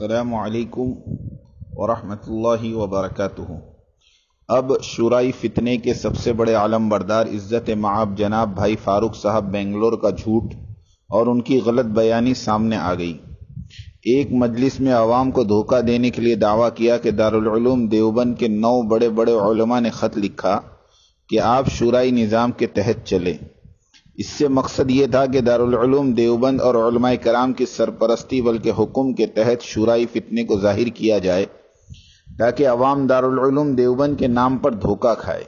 السلام علیکم ورحمۃ اللہ وبرکاتہ۔ اب شورائی فتنے کے سب سے بڑے علم بردار عزت مآب جناب بھائی فاروق صاحب بنگلور کا جھوٹ اور ان کی غلط بیانی سامنے آ گئی۔ ایک مجلس میں عوام کو دھوکہ دینے کے لیے دعویٰ کیا کہ دارالعلوم دیوبند کے 9 بڑے بڑے علماء نے خط لکھا کہ آپ شورائی نظام کے تحت چلیں۔ اس سے مقصد یہ تھا کہ دارالعلوم دیوبند اور علماء کرام کی سرپرستی بلکہ حکم کے تحت شورائی فتنے کو ظاہر کیا جائے تاکہ عوام دارالعلوم دیوبند کے نام پر دھوکہ کھائے۔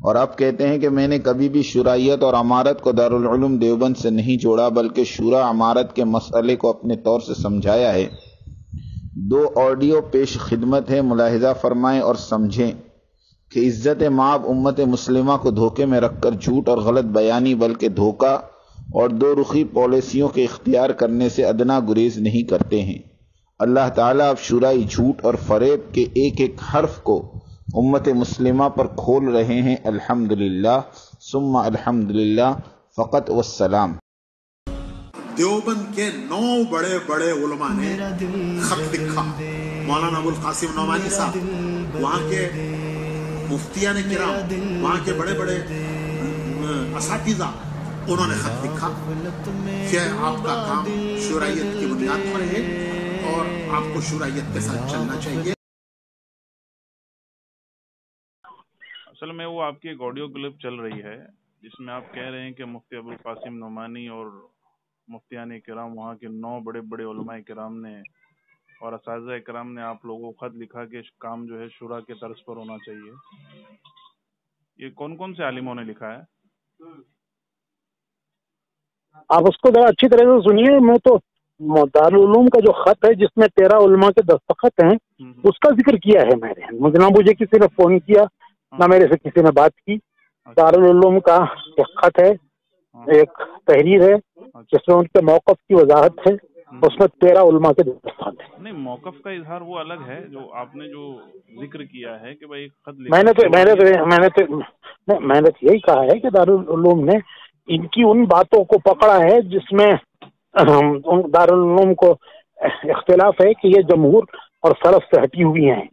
اور اب کہتے ہیں کہ میں نے کبھی بھی شورائیت اور امارت کو دارالعلوم دیوبند سے نہیں جوڑا بلکہ شورا امارت کے مسئلے کو اپنے طور سے سمجھایا ہے۔ 2 آڈیو پیش خدمت ہے، ملاحظہ فرمائیں اور سمجھیں کہ عزت مآب امت مسلمہ کو دھوکے میں رکھ کر جھوٹ اور غلط بیانی بلکہ دھوکہ اور 2 رخی پالیسیوں کے اختیار کرنے سے ادنا گریز نہیں کرتے ہیں۔ اللہ تعالیٰ اب شورائی جھوٹ اور فریب کے ایک ایک حرف کو امت مسلمہ پر کھول رہے ہیں۔ الحمدللہ ثم الحمدللہ فقط والسلام۔ دیوبند کے 9 بڑے بڑے علماء نے خط لکھا، مولانا ابوالقاسم نعمانی صاحب، وہاں کے مفتیان کرام، وہاں کے بڑے بڑے اساتذہ، انہوں نے خط لکھا کہ آپ کا کام شورائیت کی بنیاد پر ہے اور آپ کو شورائیت کے ساتھ چلنا چاہیے۔ اصل میں وہ آپ کی ایک آڈیو کلپ چل رہی ہے جس میں آپ کہہ رہے ہیں کہ مفتی ابوالقاسم نعمانی اور مفتیان کرام، وہاں کے 9 بڑے بڑے علماء کرام نے اور اساتذہ کرام نے آپ لوگوں کو خط لکھا کہ کام جو ہے شورا کے طرز پر ہونا چاہیے۔ یہ کون کون سے عالموں نے لکھا ہے؟ آپ اس کو ذرا اچھی طرح سے سنیے۔ میں تو دارالعلوم کا جو خط ہے جس میں 13 علماء کے دستخط ہیں اس کا ذکر کیا ہے میں نے، نہ مجھے کسی نے فون کیا نہ میرے سے کسی نے بات کی۔ دارالعلوم کا ایک خط ہے، ایک تحریر ہے جس میں ان کے موقف کی وضاحت ہے، اس میں 13 علماء کے دستخط ہیں۔ نہیں، موقف کا اظہار وہ الگ ہے جو آپ نے جو ذکر کیا ہے کہ بھائی خط میں نے تو یہی کہا ہے کہ دارالعلوم نے ان کی ان باتوں کو پکڑا ہے جس میں دارالعلوم کو اختلاف ہے کہ یہ جمہور اور سلف سے ہٹی ہوئی ہیں،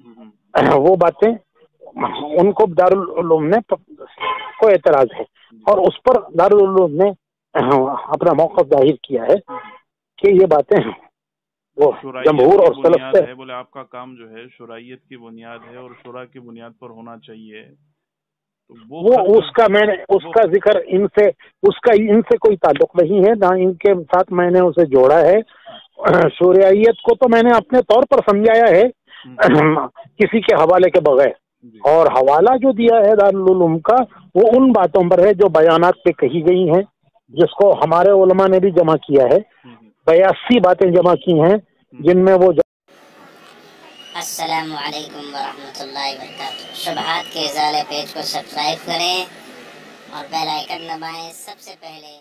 وہ باتیں ان کو دارالعلوم نے کو اعتراض ہے اور اس پر دارالعلوم نے اپنا موقف ظاہر کیا ہے کہ یہ باتیں وہ جمہور اور سلف سے ہے۔ بولے آپ کا کام جو ہے شورائیت کی بنیاد ہے اور شورا کی بنیاد پر ہونا چاہیے، تو وہ اس کا میں نے اس کا ذکر ان سے کوئی تعلق نہیں ہے، نہ ان کے ساتھ میں نے اسے جوڑا ہے۔ شورائیت کو تو میں نے اپنے طور پر سمجھایا ہے کسی کے حوالے کے بغیر، اور حوالہ جو دیا ہے دارالعلوم کا وہ ان باتوں پر ہے جو بیانات پہ کہی گئی ہیں، جس کو ہمارے علماء نے بھی جمع کیا ہے۔ 82 باتیں جمع کی ہیں جن میں وہ السلام علیکم ورحمۃ اللہ وبرکاتہ۔ شبہات کے ازالے پیج کو سبسکرائب کریں اور بیل آئیکن دبائیں سب سے پہلے۔